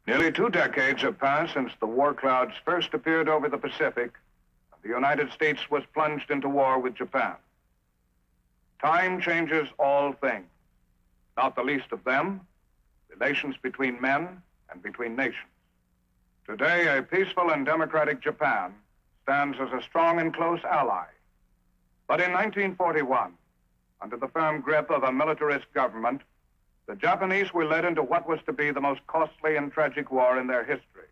Nearly 2 decades have passed since the war clouds first appeared over the Pacific, and the United States was plunged into war with Japan. Time changes all things, not the least of them, relations between men and between nations. Today, a peaceful and democratic Japan stands as a strong and close ally. But in 1941, under the firm grip of a militarist government, the Japanese were led into what was to be the most costly and tragic war in their history.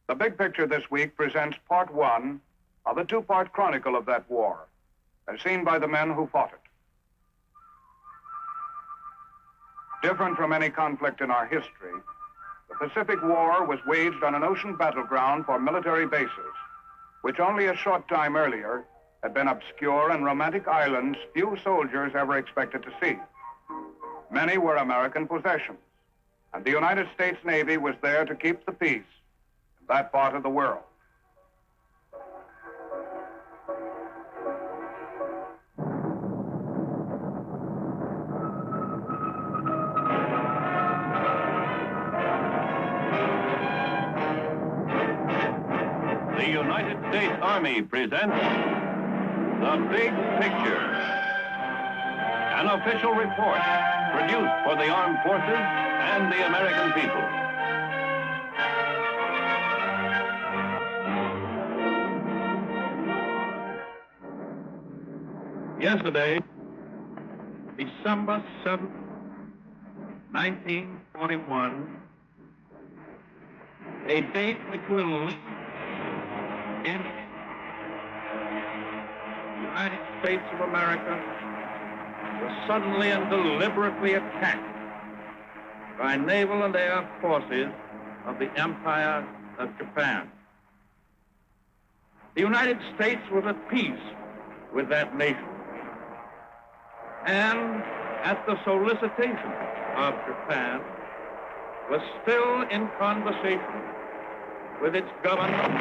The Big Picture this week presents part 1 of a 2-part chronicle of that war, as seen by the men who fought it. Different from any conflict in our history, the Pacific War was waged on an ocean battleground for military bases, which only a short time earlier had been obscure and romantic islands few soldiers ever expected to see. Many were American possessions, and the United States Navy was there to keep the peace in that part of the world. The United States Army presents The Big Picture, an official report produced for the armed forces and the American people. Yesterday, December 7th, 1941, a date which will in the United States of America was suddenly and deliberately attacked by naval and air forces of the Empire of Japan. The United States was at peace with that nation, and at the solicitation of Japan, was still in conversation with its government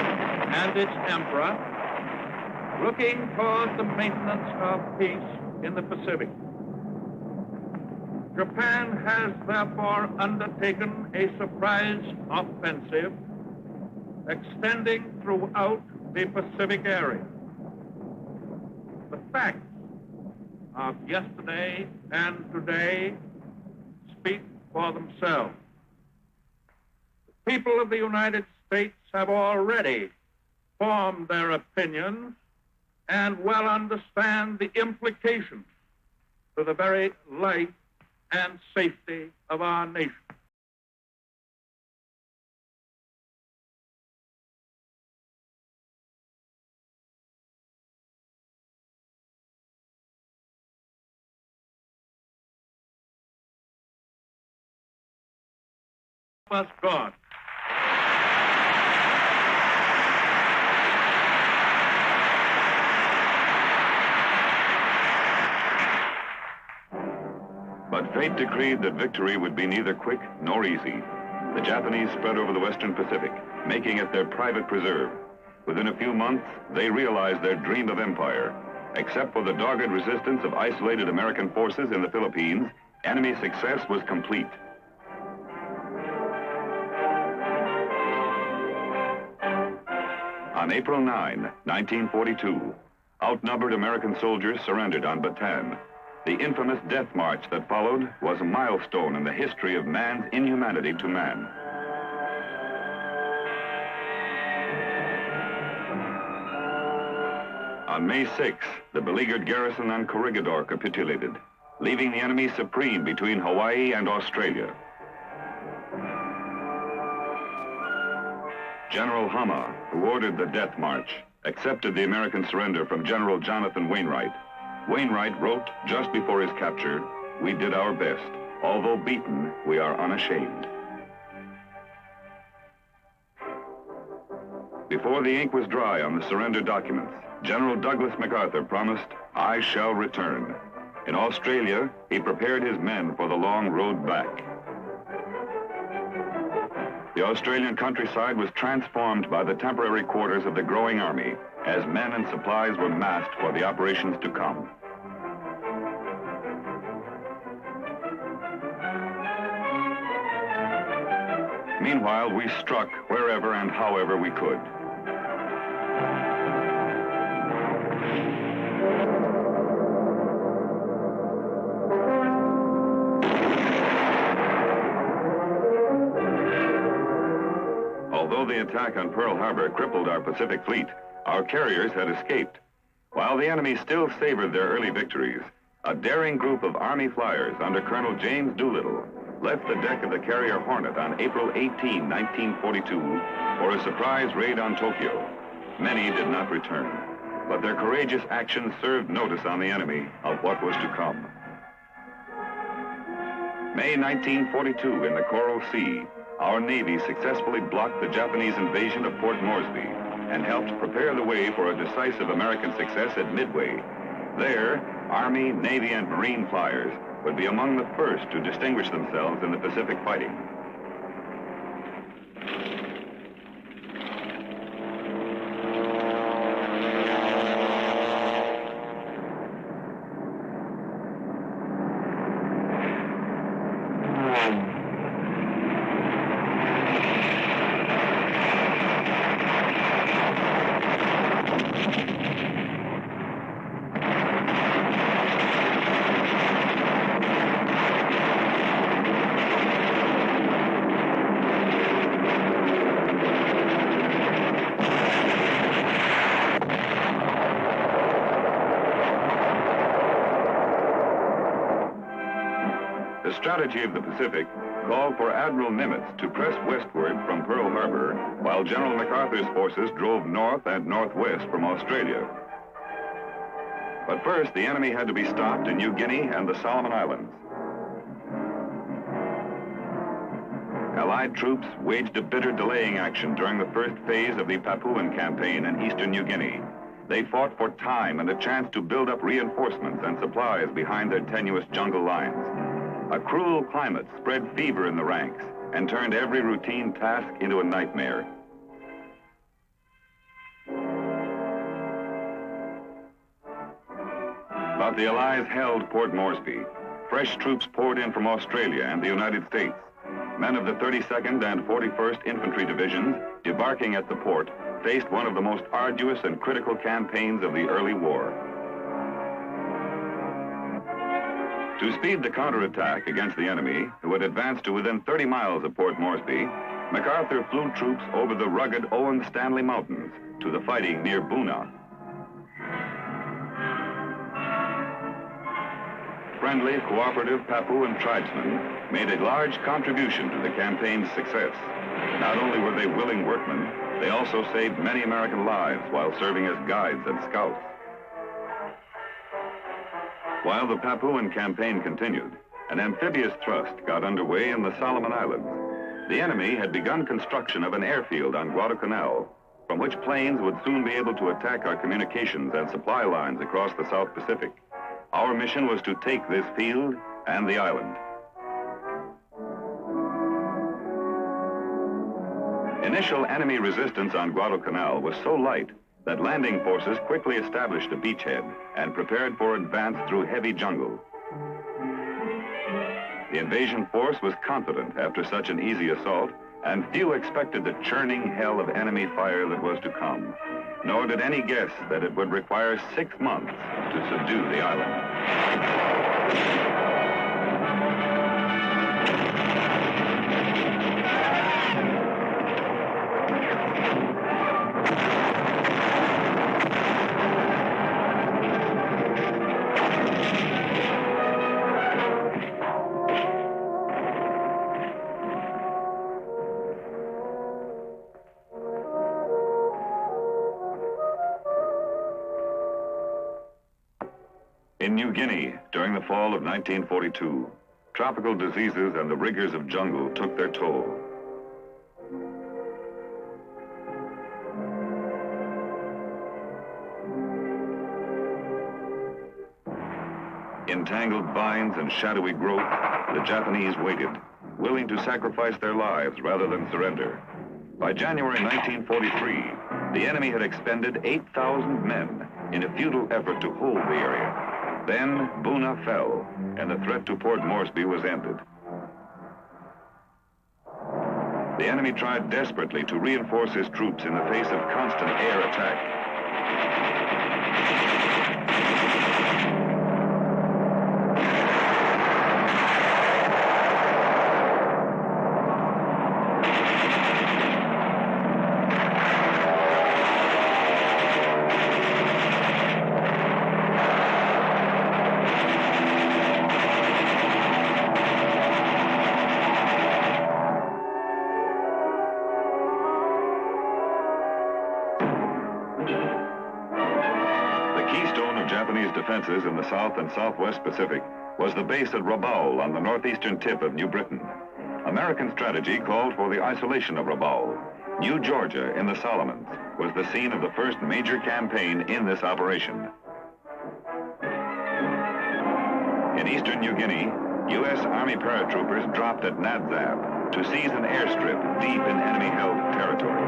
and its emperor, looking toward the maintenance of peace in the Pacific. Japan has therefore undertaken a surprise offensive extending throughout the Pacific area. The facts of yesterday and today speak for themselves. The people of the United States have already formed their opinions and well understand the implications to the very life and safety of our nation. Us God. But fate decreed that victory would be neither quick nor easy. The Japanese spread over the Western Pacific, making it their private preserve. Within a few months, they realized their dream of empire. Except for the dogged resistance of isolated American forces in the Philippines, enemy success was complete. On April 9, 1942, outnumbered American soldiers surrendered on Bataan. The infamous death march that followed was a milestone in the history of man's inhumanity to man. On May 6, the beleaguered garrison on Corregidor capitulated, leaving the enemy supreme between Hawaii and Australia. General Hama, who ordered the death march, accepted the American surrender from General Jonathan Wainwright. Wainwright wrote just before his capture, "We did our best. Although beaten, we are unashamed." Before the ink was dry on the surrender documents, General Douglas MacArthur promised, "I shall return." In Australia, he prepared his men for the long road back. The Australian countryside was transformed by the temporary quarters of the growing army as men and supplies were massed for the operations to come. Meanwhile, we struck wherever and however we could. Although the attack on Pearl Harbor crippled our Pacific fleet, our carriers had escaped. While the enemy still savored their early victories, a daring group of Army flyers under Colonel James Doolittle left the deck of the carrier Hornet on April 18, 1942, for a surprise raid on Tokyo. Many did not return, but their courageous actions served notice on the enemy of what was to come. May 1942, in the Coral Sea, our Navy successfully blocked the Japanese invasion of Port Moresby and helped prepare the way for a decisive American success at Midway. There, Army, Navy, and Marine flyers would be among the first to distinguish themselves in the Pacific fighting. The strategy of the Pacific called for Admiral Nimitz to press westward from Pearl Harbor, while General MacArthur's forces drove north and northwest from Australia. But first, the enemy had to be stopped in New Guinea and the Solomon Islands. Allied troops waged a bitter delaying action during the first phase of the Papuan campaign in eastern New Guinea. They fought for time and a chance to build up reinforcements and supplies behind their tenuous jungle lines. A cruel climate spread fever in the ranks and turned every routine task into a nightmare. But the Allies held Port Moresby. Fresh troops poured in from Australia and the United States. Men of the 32nd and 41st Infantry Divisions, debarking at the port, faced one of the most arduous and critical campaigns of the early war. To speed the counterattack against the enemy, who had advanced to within 30 miles of Port Moresby, MacArthur flew troops over the rugged Owen Stanley Mountains to the fighting near Buna. Friendly, cooperative Papuan tribesmen made a large contribution to the campaign's success. Not only were they willing workmen, they also saved many American lives while serving as guides and scouts. While the Papuan campaign continued, an amphibious thrust got underway in the Solomon Islands. The enemy had begun construction of an airfield on Guadalcanal, from which planes would soon be able to attack our communications and supply lines across the South Pacific. Our mission was to take this field and the island. Initial enemy resistance on Guadalcanal was so light that landing forces quickly established a beachhead and prepared for advance through heavy jungle. The invasion force was confident after such an easy assault, and few expected the churning hell of enemy fire that was to come. Nor did any guess that it would require 6 months to subdue the island. In New Guinea, during the fall of 1942, tropical diseases and the rigors of jungle took their toll. In tangled vines and shadowy growth, the Japanese waited, willing to sacrifice their lives rather than surrender. By January 1943, the enemy had expended 8,000 men in a futile effort to hold the area. Then Buna fell, and the threat to Port Moresby was ended. the enemy tried desperately to reinforce his troops in the face of constant air attack. Japanese defenses in the South and Southwest Pacific was the base at Rabaul on the northeastern tip of New Britain. American strategy called for the isolation of Rabaul. New Georgia in the Solomons was the scene of the first major campaign in this operation. In eastern New Guinea, U.S. Army paratroopers dropped at Nadzab to seize an airstrip deep in enemy-held territory.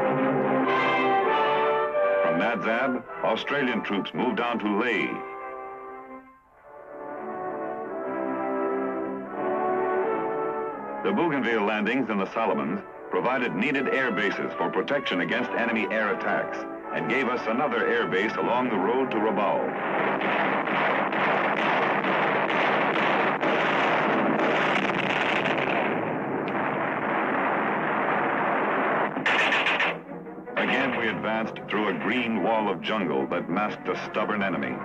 From Nadzab, Australian troops moved on to Lae. The Bougainville landings in the Solomons provided needed air bases for protection against enemy air attacks and gave us another air base along the road to Rabaul. Again, we advanced through a green wall of jungle that masked a stubborn enemy.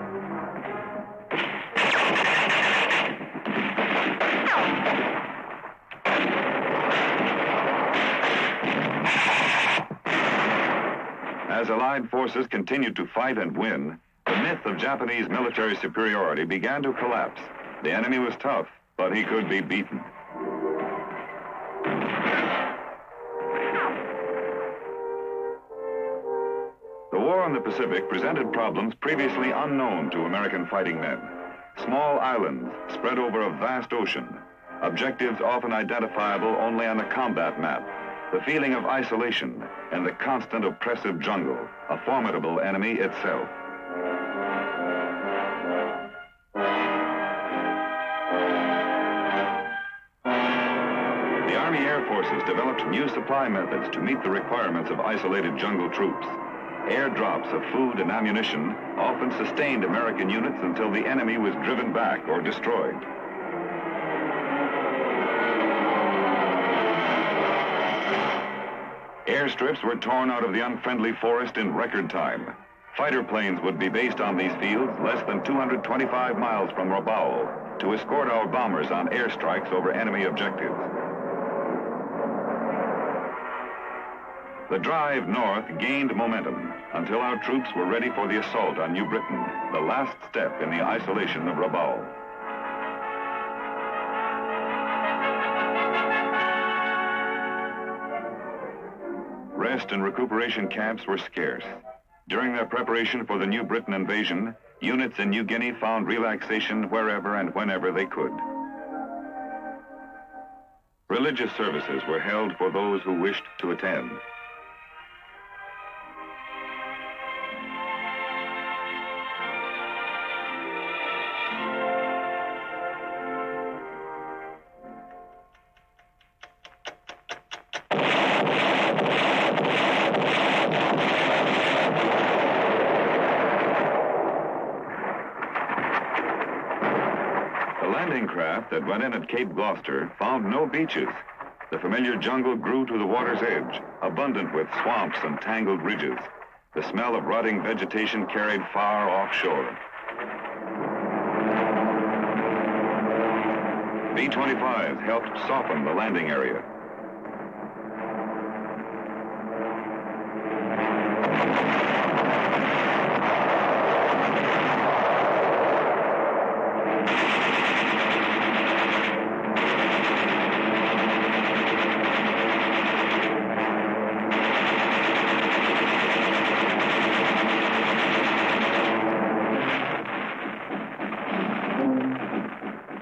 As Allied forces continued to fight and win, the myth of Japanese military superiority began to collapse. The enemy was tough, but he could be beaten. The war in the Pacific presented problems previously unknown to American fighting men. Small islands spread over a vast ocean, objectives often identifiable only on a combat map, the feeling of isolation, and the constant oppressive jungle, a formidable enemy itself. The Army Air Forces developed new supply methods to meet the requirements of isolated jungle troops. Airdrops of food and ammunition often sustained American units until the enemy was driven back or destroyed. Airstrips were torn out of the unfriendly forest in record time. Fighter planes would be based on these fields less than 225 miles from Rabaul to escort our bombers on airstrikes over enemy objectives. The drive north gained momentum until our troops were ready for the assault on New Britain, the last step in the isolation of Rabaul. Rest and recuperation camps were scarce. During their preparation for the New Britain invasion, units in New Guinea found relaxation wherever and whenever they could. Religious services were held for those who wished to attend. Craft that went in at Cape Gloucester found no beaches. The familiar jungle grew to the water's edge, abundant with swamps and tangled ridges. The smell of rotting vegetation carried far offshore. B-25s helped soften the landing area.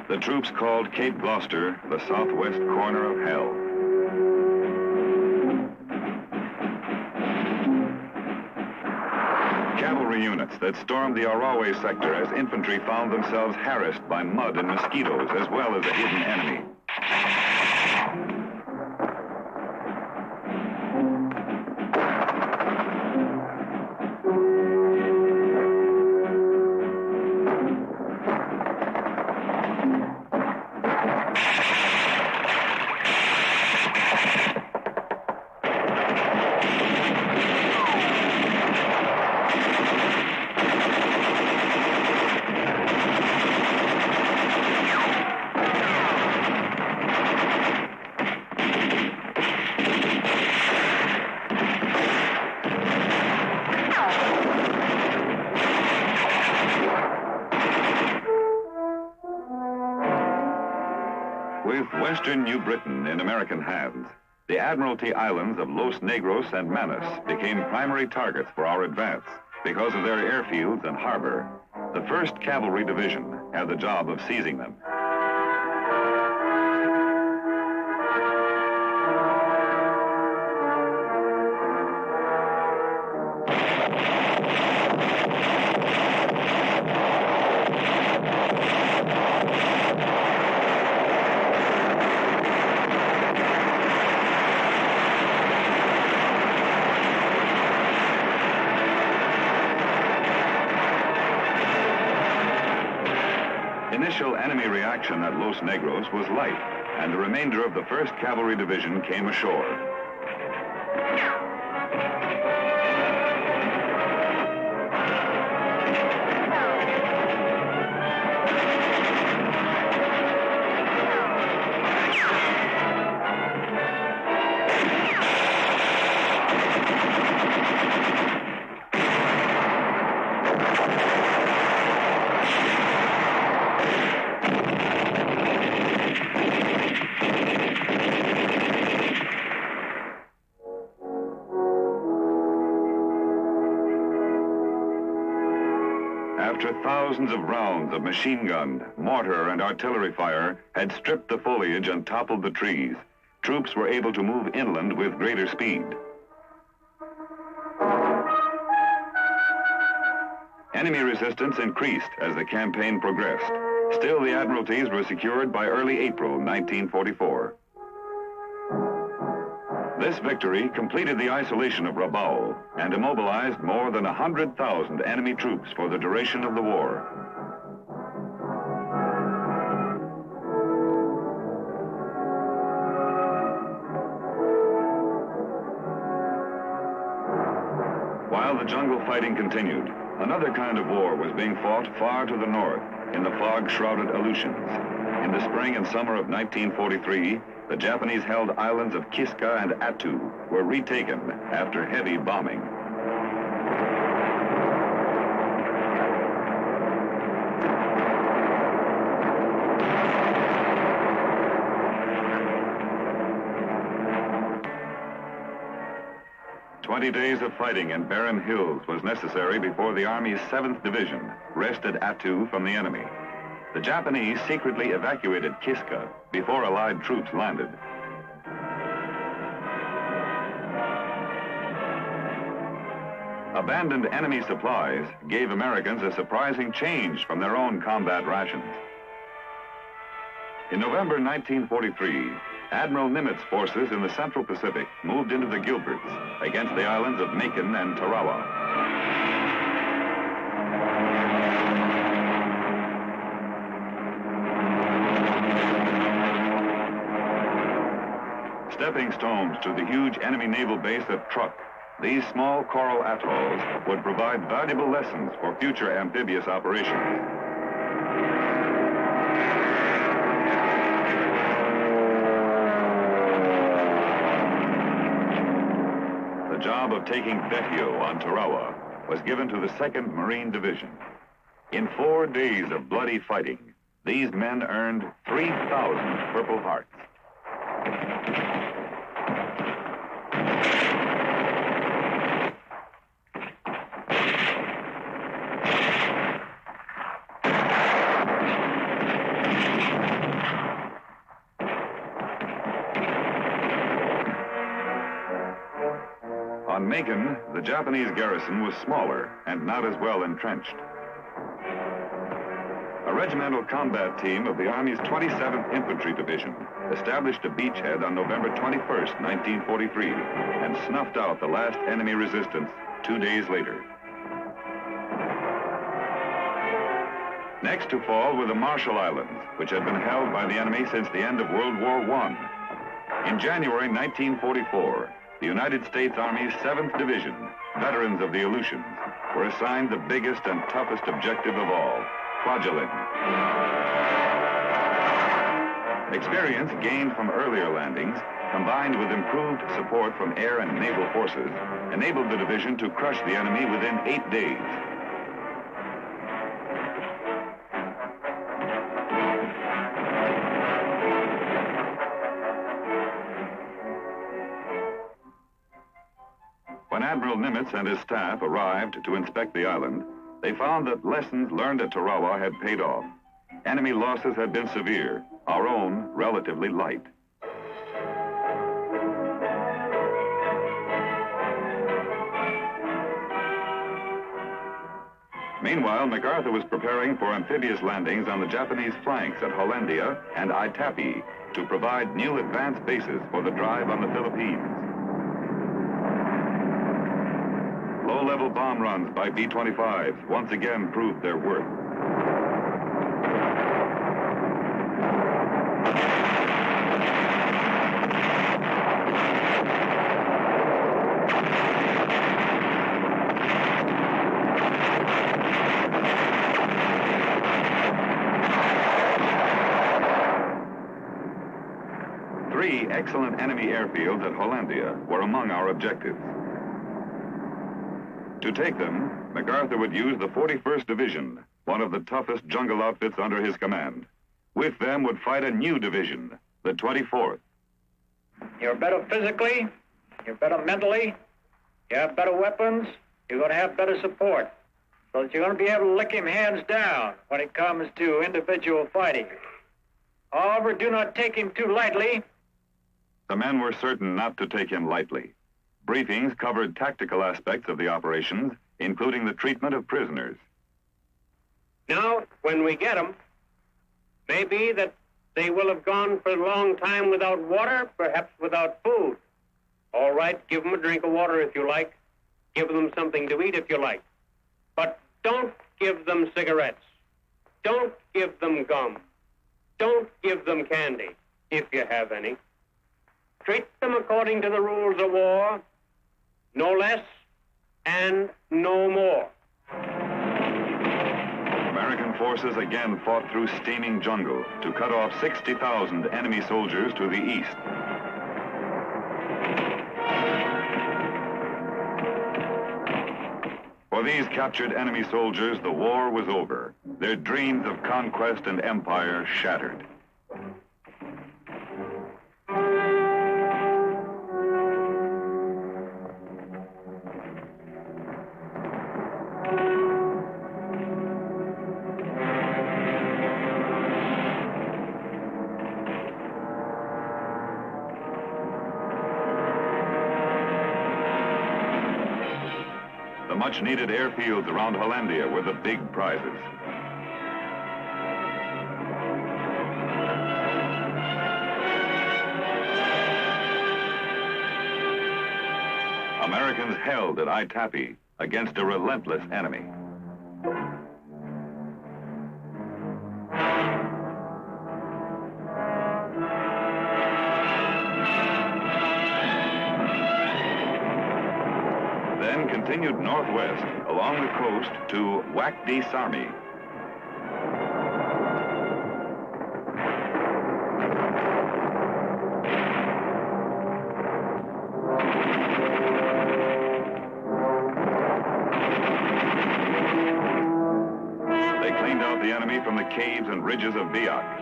The troops called Cape Gloucester the southwest corner of hell. Cavalry units that stormed the Arawe sector as infantry found themselves harassed by mud and mosquitoes as well as a hidden enemy. With western New Britain in American hands, the Admiralty Islands of Los Negros and Manus became primary targets for our advance because of their airfields and harbor. The 1st Cavalry Division had the job of seizing them. Initial enemy reaction at Los Negros was light, and the remainder of the 1st Cavalry Division came ashore. After thousands of rounds of machine gun, mortar, and artillery fire had stripped the foliage and toppled the trees, troops were able to move inland with greater speed. Enemy resistance increased as the campaign progressed. Still, the Admiralties were secured by early April 1944. This victory completed the isolation of Rabaul and immobilized more than 100,000 enemy troops for the duration of the war. While the jungle fighting continued, another kind of war was being fought far to the north in the fog-shrouded Aleutians. In the spring and summer of 1943, the Japanese-held islands of Kiska and Attu were retaken after heavy bombing. "20 days of fighting in barren hills was necessary before the Army's 7th Division wrested Attu from the enemy. The Japanese secretly evacuated Kiska before Allied troops landed. Abandoned enemy supplies gave Americans a surprising change from their own combat rations. In November 1943, Admiral Nimitz forces in the Central Pacific moved into the Gilberts against the islands of Macon and Tarawa. Stepping stones to the huge enemy naval base at Truk, these small coral atolls would provide valuable lessons for future amphibious operations. The job of taking Betio on Tarawa was given to the 2nd Marine Division. In 4 days of bloody fighting, these men earned 3,000 Purple Hearts. On Macon, the Japanese garrison was smaller and not as well entrenched. A regimental combat team of the Army's 27th Infantry Division established a beachhead on November 21st, 1943, and snuffed out the last enemy resistance 2 days later. Next to fall were the Marshall Islands, which had been held by the enemy since the end of World War I. In January 1944, the United States Army's 7th Division, veterans of the Aleutians, were assigned the biggest and toughest objective of all, Kwajalein. Experience gained from earlier landings, combined with improved support from air and naval forces, enabled the division to crush the enemy within 8 days. Admiral Nimitz and his staff arrived to inspect the island, they found that lessons learned at Tarawa had paid off. Enemy losses had been severe, our own relatively light. Meanwhile, MacArthur was preparing for amphibious landings on the Japanese flanks at Hollandia and Itapi to provide new advanced bases for the drive on the Philippines. Low-level bomb runs by B-25s once again proved their worth. Three excellent enemy airfields at Hollandia were among our objectives. To take them, MacArthur would use the 41st Division, one of the toughest jungle outfits under his command. With them would fight a new division, the 24th. You're better physically, you're better mentally, you have better weapons, you're going to have better support, so that you're going to be able to lick him hands down when it comes to individual fighting. However, do not take him too lightly. The men were certain not to take him lightly. Briefings covered tactical aspects of the operations, including the treatment of prisoners. Now, when we get them, maybe that they will have gone for a long time without water, perhaps without food. All right, give them a drink of water if you like. Give them something to eat if you like. But don't give them cigarettes. Don't give them gum. Don't give them candy, if you have any. Treat them according to the rules of war, no less and no more. American forces again fought through steaming jungle to cut off 60,000 enemy soldiers to the east. For these captured enemy soldiers, the war was over. Their dreams of conquest and empire shattered. The much-needed airfields around Hollandia were the big prizes. Americans held at Itapi against a relentless enemy. Then continued northwest along the coast to Wak Di Sarmi. They cleaned out the enemy from the caves and ridges of Biak.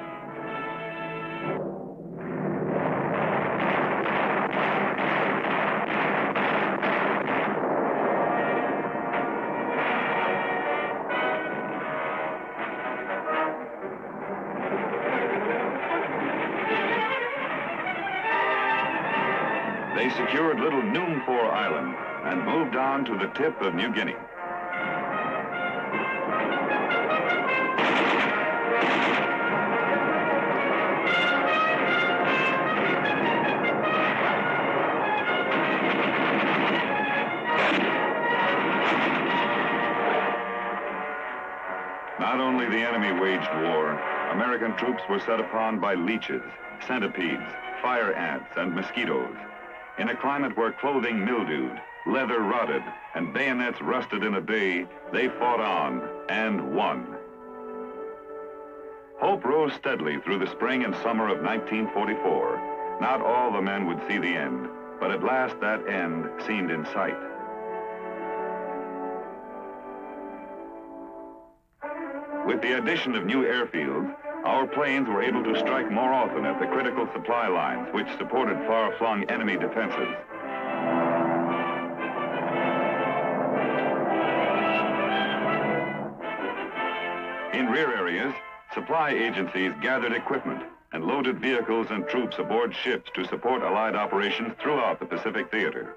They secured little Numfor Island and moved on to the tip of New Guinea. Not only the enemy waged war, American troops were set upon by leeches, centipedes, fire ants, and mosquitoes. In a climate where clothing mildewed, leather rotted, and bayonets rusted in a day, they fought on and won. Hope rose steadily through the spring and summer of 1944. Not all the men would see the end, but at last that end seemed in sight. With the addition of new airfields, our planes were able to strike more often at the critical supply lines which supported far-flung enemy defenses. In rear areas, supply agencies gathered equipment and loaded vehicles and troops aboard ships to support Allied operations throughout the Pacific theater.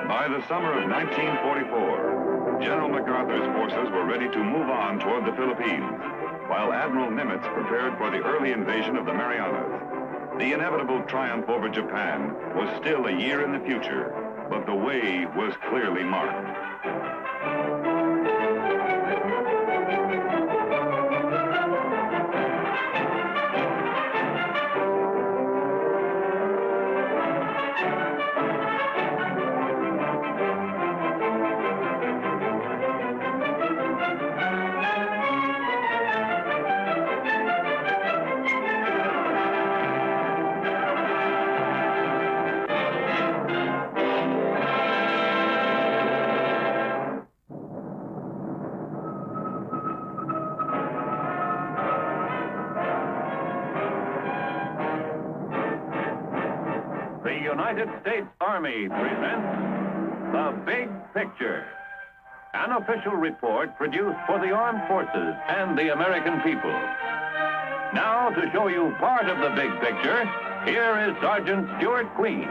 By the summer of 1944, General MacArthur's forces were ready to move on toward the Philippines, while Admiral Nimitz prepared for the early invasion of the Marianas. The inevitable triumph over Japan was still a year in the future, but the way was clearly marked. The United States Army presents The Big Picture, an official report produced for the armed forces and the American people. Now, to show you part of the big picture, here is Sergeant Stuart Queen.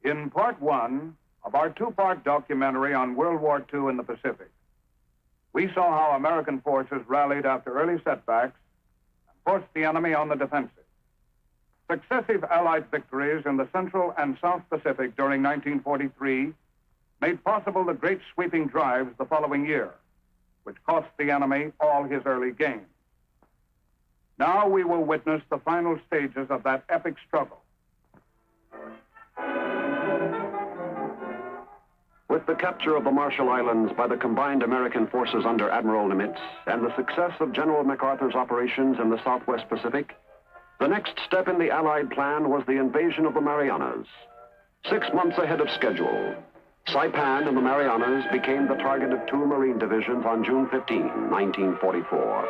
In part one of our two-part documentary on World War II in the Pacific, we saw how American forces rallied after early setbacks and forced the enemy on the defensive. Successive Allied victories in the Central and South Pacific during 1943 made possible the great sweeping drives the following year, which cost the enemy all his early gains. Now we will witness the final stages of that epic struggle. With the capture of the Marshall Islands by the combined American forces under Admiral Nimitz and the success of General MacArthur's operations in the Southwest Pacific, the next step in the Allied plan was the invasion of the Marianas. 6 months ahead of schedule, Saipan and the Marianas became the target of two Marine divisions on June 15, 1944.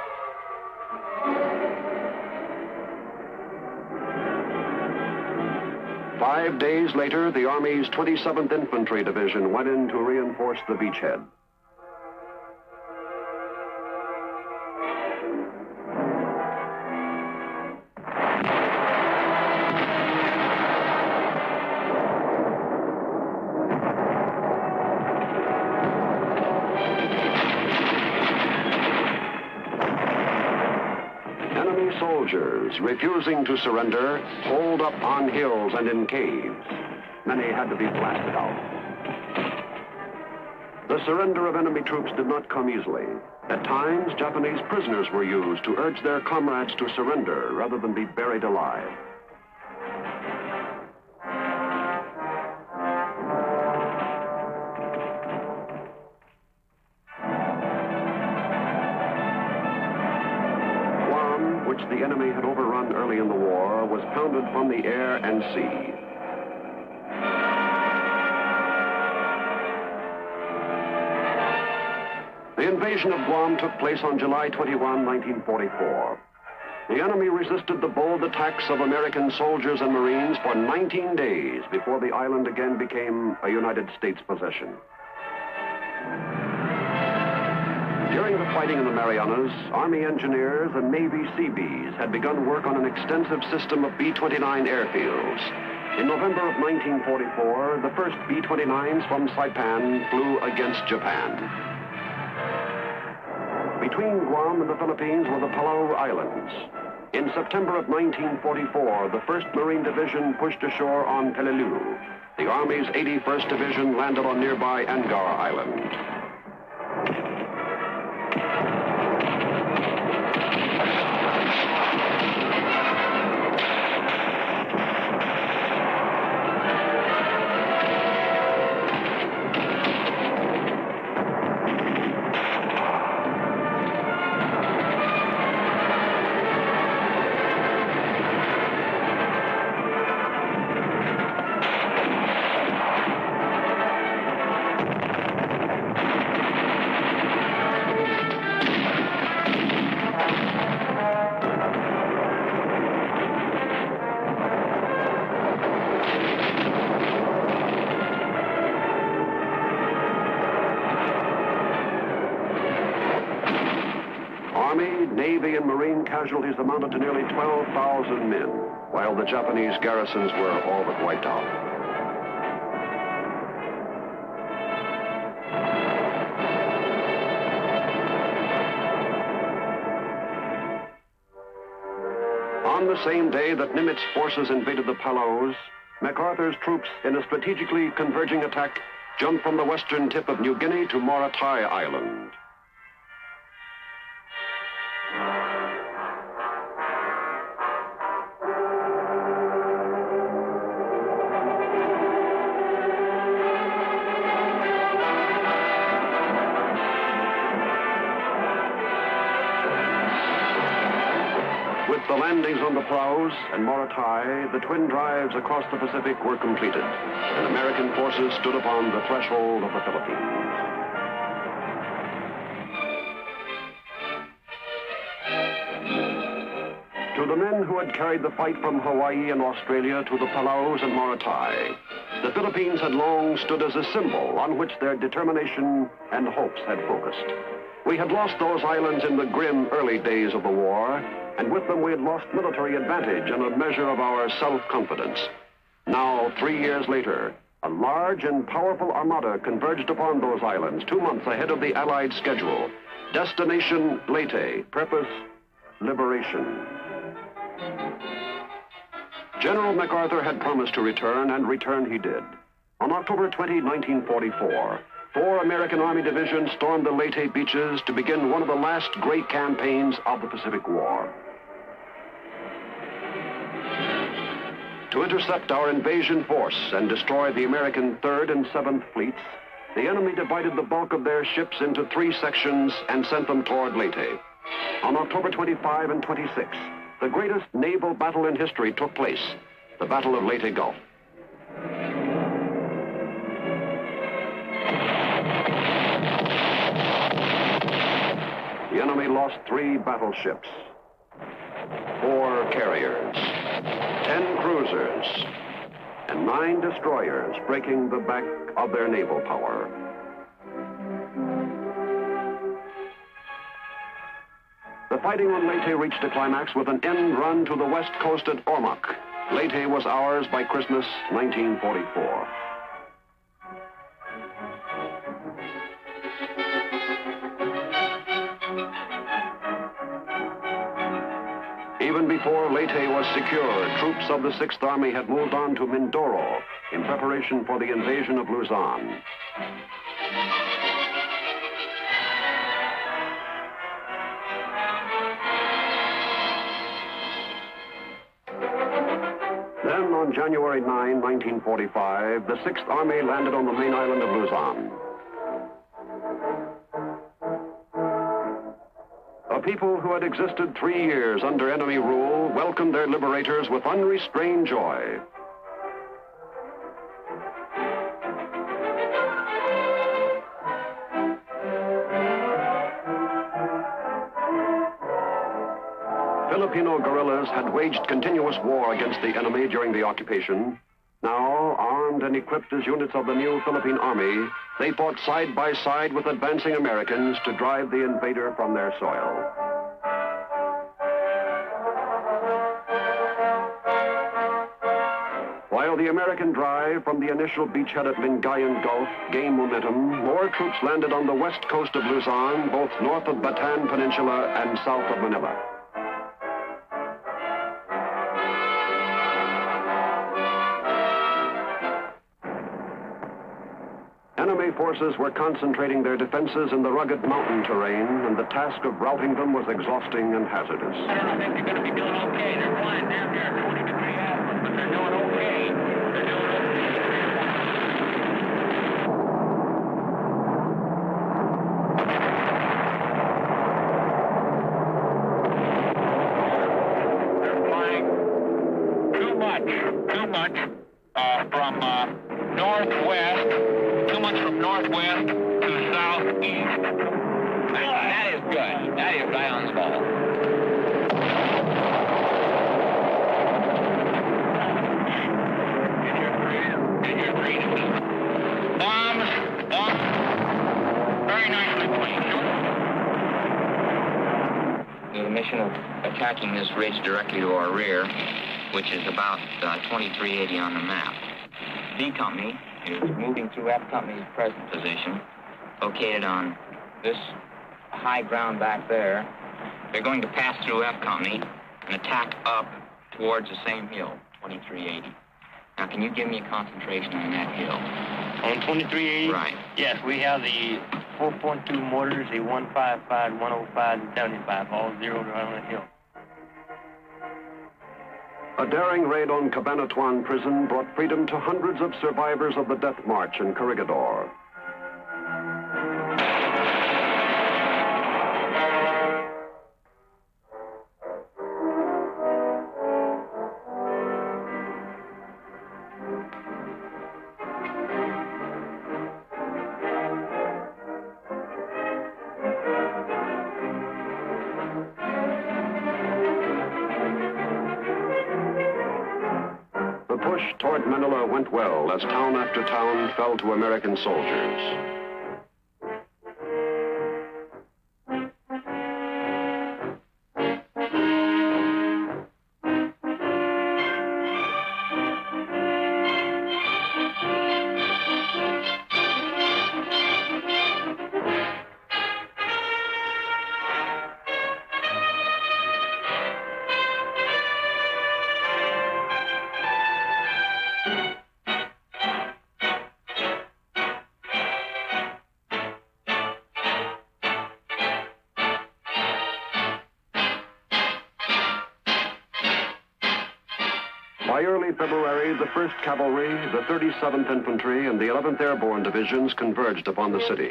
Five days later, the Army's 27th Infantry Division went in to reinforce the beachhead. Enemy soldiers, refusing to surrender, holed up on hills and in caves. Many had to be blasted out. The surrender of enemy troops did not come easily. At times, Japanese prisoners were used to urge their comrades to surrender rather than be buried alive. Which the enemy had overrun early in the war, was pounded from the air and sea. The invasion of Guam took place on July 21, 1944. The enemy resisted the bold attacks of American soldiers and Marines for 19 days before the island again became a United States possession. During the fighting in the Marianas, Army engineers and Navy Seabees had begun work on an extensive system of B-29 airfields. In November of 1944, the first B-29s from Saipan flew against Japan. Between Guam and the Philippines were the Palau Islands. In September of 1944, the 1st Marine Division pushed ashore on Peleliu. The Army's 81st Division landed on nearby Angar Island. Army, Navy, and Marine casualties amounted to nearly 12,000 men, while the Japanese garrisons were all but wiped out. On the same day that Nimitz forces invaded the Palaus, MacArthur's troops, in a strategically converging attack, jumped from the western tip of New Guinea to Morotai Island. With the landings on the Palaus and Morotai, the twin drives across the Pacific were completed, and American forces stood upon the threshold of the Philippines. To the men who had carried the fight from Hawaii and Australia to the Palaus and Morotai, the Philippines had long stood as a symbol on which their determination and hopes had focused. We had lost those islands in the grim early days of the war, and with them we had lost military advantage and a measure of our self-confidence. Now, 3 years later, a large and powerful armada converged upon those islands 2 months ahead of the Allied schedule. Destination Leyte, purpose liberation. General MacArthur had promised to return, and return he did. On October 20, 1944, 4 American Army divisions stormed the Leyte beaches to begin one of the last great campaigns of the Pacific War. To intercept our invasion force and destroy the American 3rd and 7th fleets, the enemy divided the bulk of their ships into 3 sections and sent them toward Leyte. On October 25 and 26, the greatest naval battle in history took place, the Battle of Leyte Gulf. The enemy lost 3 battleships, 4 carriers, 10 cruisers, and 9 destroyers, breaking the back of their naval power. The fighting on Leyte reached a climax with an end run to the west coast at Ormoc. Leyte was ours by Christmas 1944. Even before Leyte was secure, troops of the 6th Army had moved on to Mindoro in preparation for the invasion of Luzon. Then, on January 9, 1945, the 6th Army landed on the main island of Luzon. A people who had existed 3 years under enemy rule welcomed their liberators with unrestrained joy. Filipino guerrillas had waged continuous war against the enemy during the occupation. Now, armed and equipped as units of the new Philippine Army, they fought side by side with advancing Americans to drive the invader from their soil. While So the American drive from the initial beachhead at Lingayen Gulf gained momentum. More troops landed on the west coast of Luzon, both north of Bataan Peninsula and south of Manila. Enemy forces were concentrating their defenses in the rugged mountain terrain, and the task of routing them was exhausting and hazardous. I think they're going to be doing okay. They're flying down here at 20 degree azimuth, but they're doing okay. They're doing okay. They're flying too much from northwest. Too much from northwest to southeast. That is good. That is right on the ball. Did your three bombs, very nicely placed. The mission of attacking this ridge directly to our rear, which is about 2380 on the map. B Company is moving through F Company's present position, located on this high ground back there. They're going to pass through F Company and attack up towards the same hill, 2380. Now, can you give me a concentration on that hill? On 2380? Right. Yes, we have the 4.2 mortars, the 155, 105, and 75, all zeroed right on the hill. A daring raid on Cabanatuan prison brought freedom to hundreds of survivors of the Death March in Corregidor. The push toward Manila went well as town after town fell to American soldiers. By early February, the 1st Cavalry, the 37th Infantry, and the 11th Airborne Divisions converged upon the city.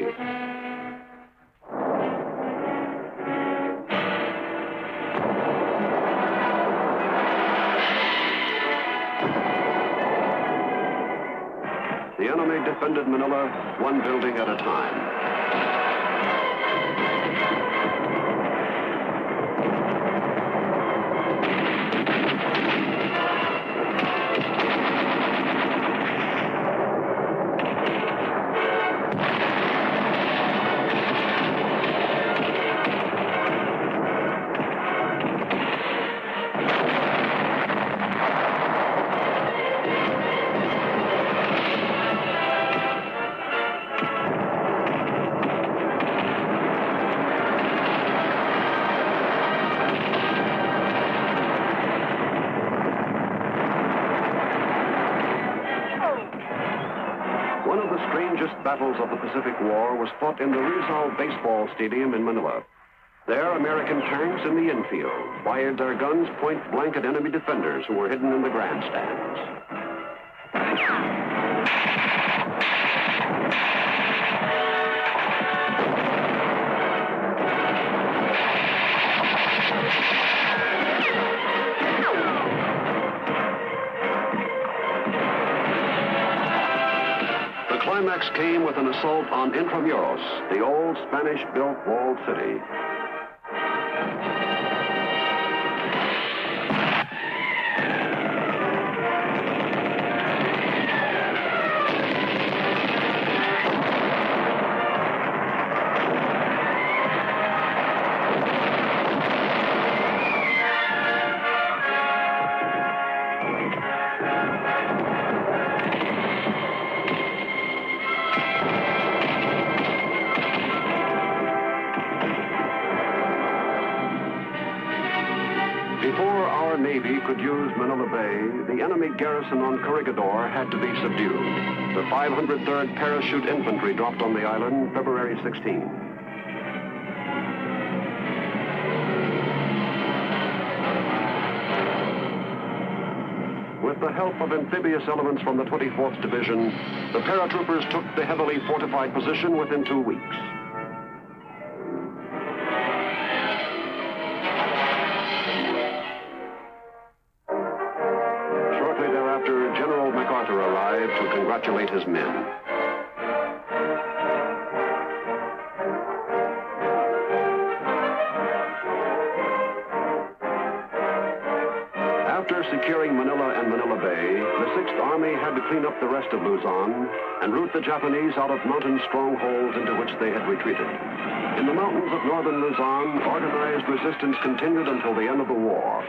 The enemy defended Manila one building at a time. One of the strangest battles of the Pacific War was fought in the Rizal Baseball Stadium in Manila. There, American tanks in the infield fired their guns point blank at enemy defenders who were hidden in the grandstands. The climax came with an assault on Intramuros, the old Spanish-built walled city. Before our Navy could use Manila Bay, the enemy garrison on Corregidor had to be subdued. The 503rd Parachute Infantry dropped on the island February 16. With the help of amphibious elements from the 24th Division, the paratroopers took the heavily fortified position within 2 weeks. Shortly thereafter, General MacArthur arrived to congratulate his men. After securing Manila and Manila Bay, the 6th Army had to clean up the rest of Luzon and rout the Japanese out of mountain strongholds into which they had retreated. In the mountains of northern Luzon, organized resistance continued until the end of the war.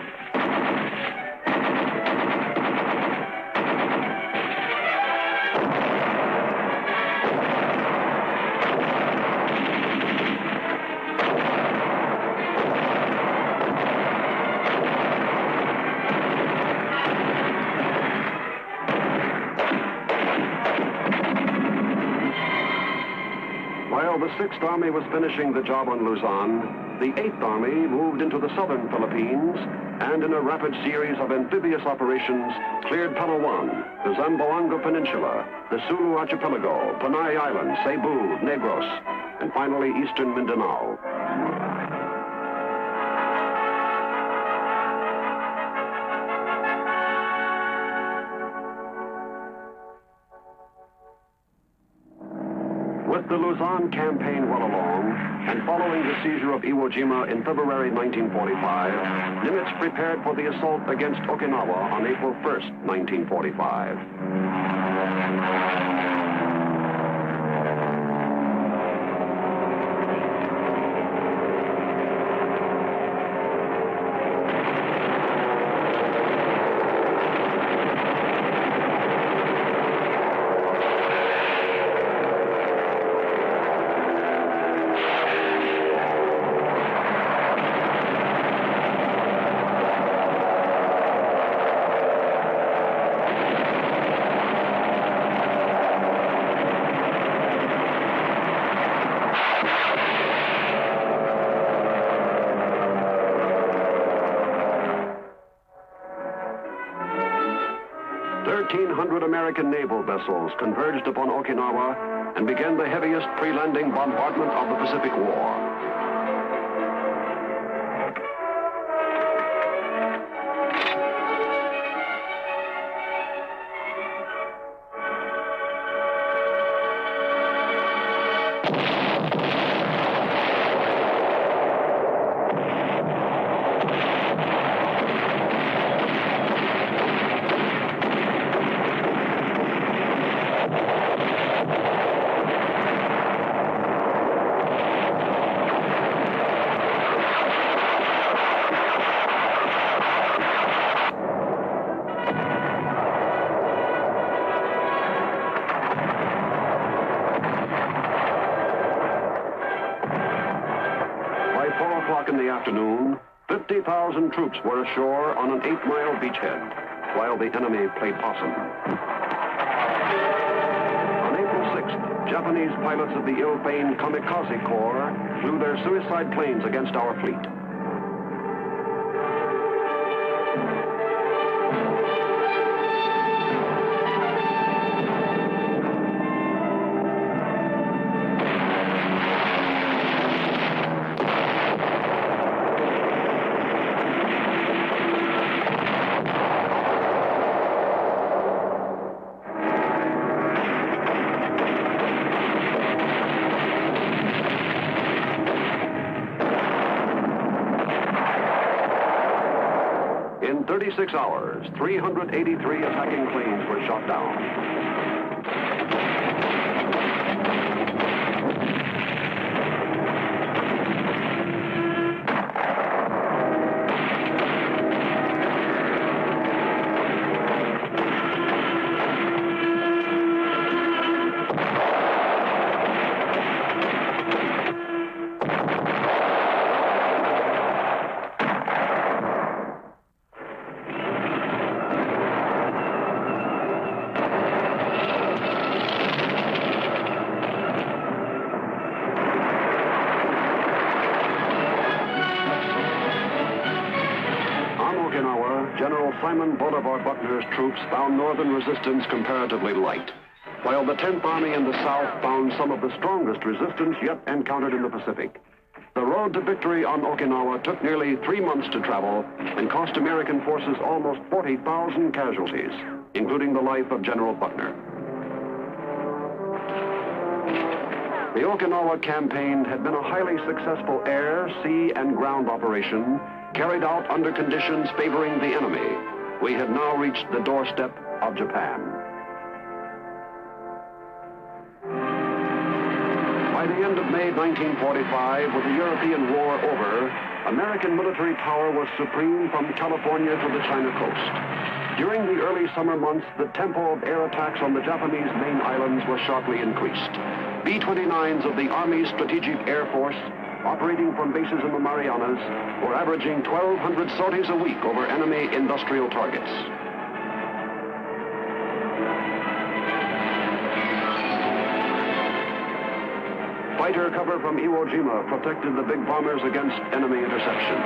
While the 6th Army was finishing the job on Luzon, the 8th Army moved into the southern Philippines and in a rapid series of amphibious operations cleared Palawan, the Zamboanga Peninsula, the Sulu Archipelago, Panay Island, Cebu, Negros, and finally eastern Mindanao. With the Luzon campaign well along, and following the seizure of Iwo Jima in February 1945, Nimitz prepared for the assault against Okinawa on April 1st, 1945. American naval vessels converged upon Okinawa and began the heaviest pre-landing bombardment of the Pacific War. In the afternoon, 50,000 troops were ashore on an 8-mile beachhead, while the enemy played possum. On April 6th, Japanese pilots of the ill-famed Kamikaze Corps flew their suicide planes against our fleet. In 36 hours, 383 attacking planes were shot down. Okinawa, General Simon Bolivar Buckner's troops found northern resistance comparatively light, while the 10th Army in the south found some of the strongest resistance yet encountered in the Pacific. The road to victory on Okinawa took nearly 3 months to travel and cost American forces almost 40,000 casualties, including the life of General Buckner. The Okinawa campaign had been a highly successful air, sea, and ground operation carried out under conditions favoring the enemy. We had now reached the doorstep of Japan. By the end of May 1945, with the European war over, American military power was supreme from California to the China coast. During the early summer months, the tempo of air attacks on the Japanese main islands was sharply increased. B-29s of the Army's Strategic Air Force, operating from bases in the Marianas, were averaging 1,200 sorties a week over enemy industrial targets. Fighter cover from Iwo Jima protected the big bombers against enemy interception.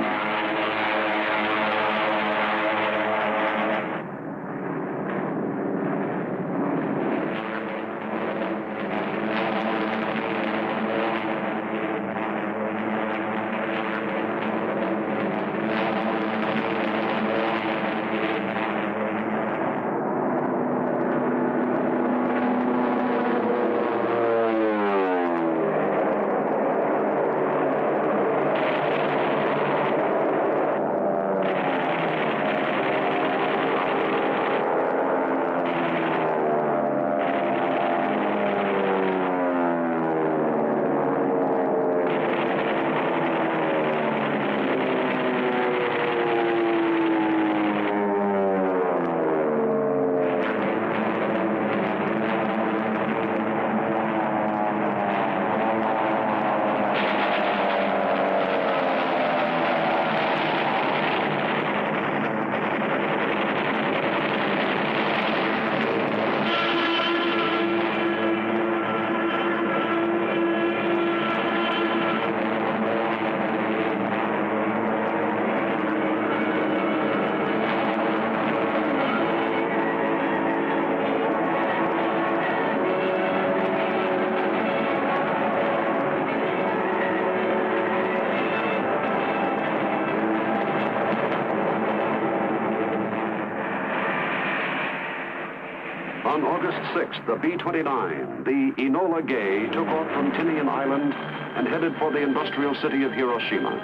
On August 6th, the B-29, the Enola Gay, took off from Tinian Island and headed for the industrial city of Hiroshima.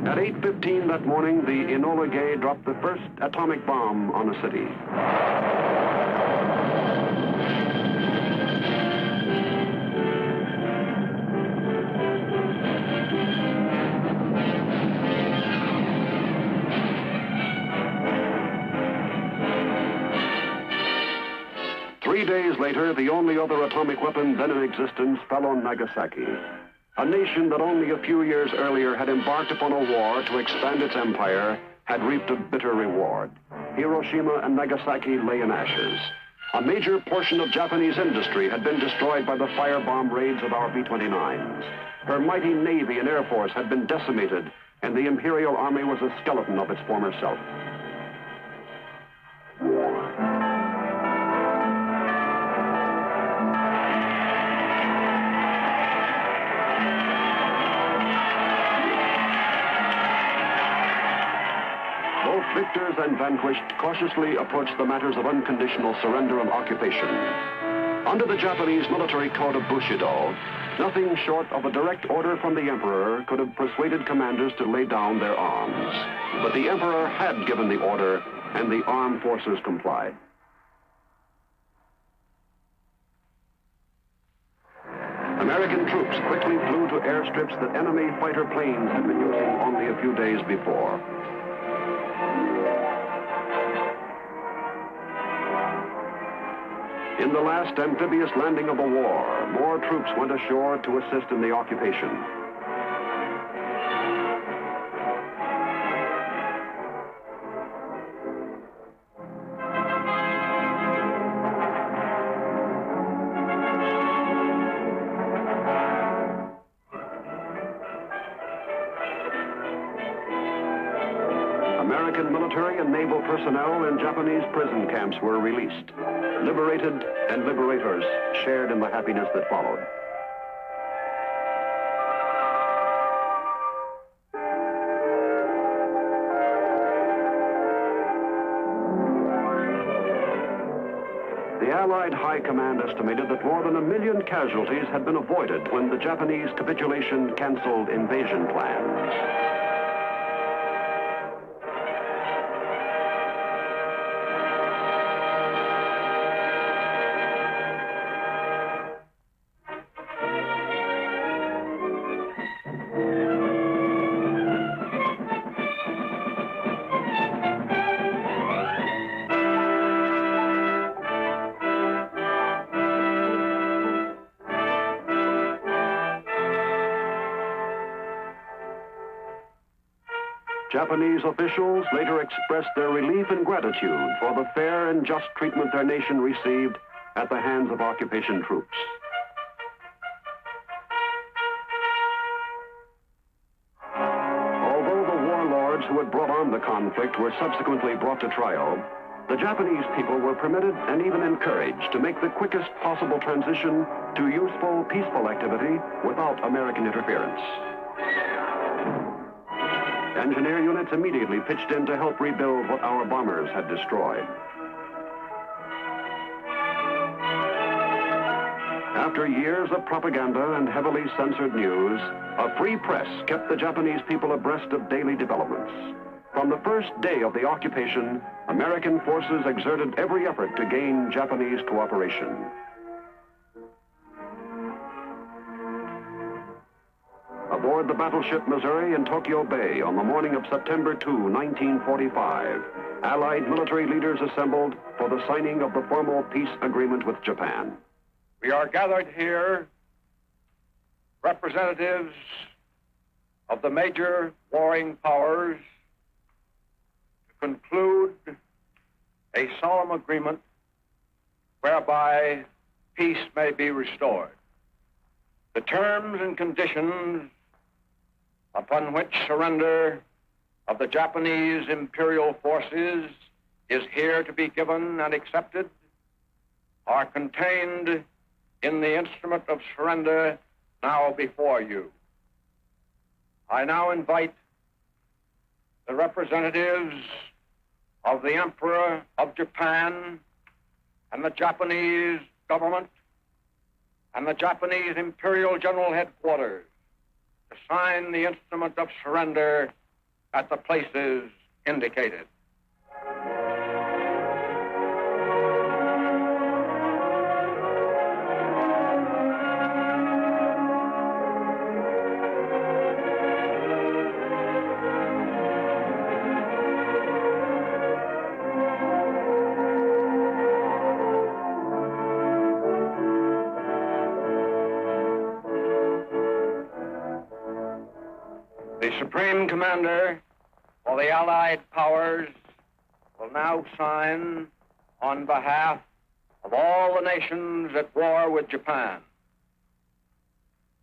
At 8:15 that morning, the Enola Gay dropped the first atomic bomb on a city. 3 days later, the only other atomic weapon then in existence fell on Nagasaki, a nation that only a few years earlier had embarked upon a war to expand its empire, had reaped a bitter reward. Hiroshima and Nagasaki lay in ashes. A major portion of Japanese industry had been destroyed by the firebomb raids of our B-29s. Her mighty Navy and Air Force had been decimated, and the Imperial Army was a skeleton of its former self. Both victors and vanquished cautiously approached the matters of unconditional surrender and occupation. Under the Japanese military code of Bushido, nothing short of a direct order from the emperor could have persuaded commanders to lay down their arms. But the emperor had given the order, and the armed forces complied. American troops quickly flew to airstrips that enemy fighter planes had been using only a few days before. In the last amphibious landing of the war, more troops went ashore to assist in the occupation. American military and naval personnel in Japanese prison camps were released. Liberated and liberators shared in the happiness that followed. The Allied High Command estimated that more than 1 million casualties had been avoided when the Japanese capitulation canceled invasion plans. Japanese officials later expressed their relief and gratitude for the fair and just treatment their nation received at the hands of occupation troops. Although the warlords who had brought on the conflict were subsequently brought to trial, the Japanese people were permitted and even encouraged to make the quickest possible transition to useful, peaceful activity without American interference. Engineer units immediately pitched in to help rebuild what our bombers had destroyed. After years of propaganda and heavily censored news, a free press kept the Japanese people abreast of daily developments. From the first day of the occupation, American forces exerted every effort to gain Japanese cooperation. Aboard the battleship Missouri in Tokyo Bay on the morning of September 2, 1945, Allied military leaders assembled for the signing of the formal peace agreement with Japan. We are gathered here, representatives of the major warring powers, to conclude a solemn agreement whereby peace may be restored. The terms and conditions upon which surrender of the Japanese imperial forces is here to be given and accepted are contained in the instrument of surrender now before you. I now invite the representatives of the Emperor of Japan and the Japanese government and the Japanese Imperial General Headquarters to sign the instrument of surrender at the places indicated. The Supreme Commander for the Allied powers will now sign on behalf of all the nations at war with Japan.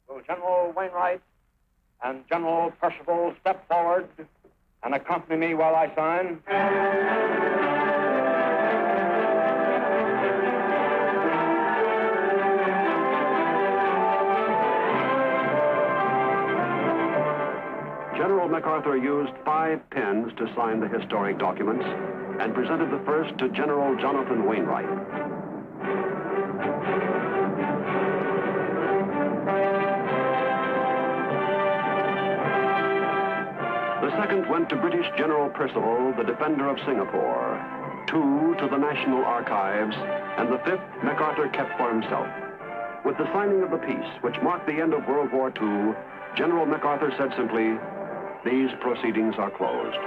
Will General Wainwright and General Percival step forward and accompany me while I sign? General MacArthur used 5 pens to sign the historic documents and presented the first to General Jonathan Wainwright. The second went to British General Percival, the defender of Singapore, 2 to the National Archives, and the 5th MacArthur kept for himself. With the signing of the peace, which marked the end of World War II, General MacArthur said simply, "These proceedings are closed."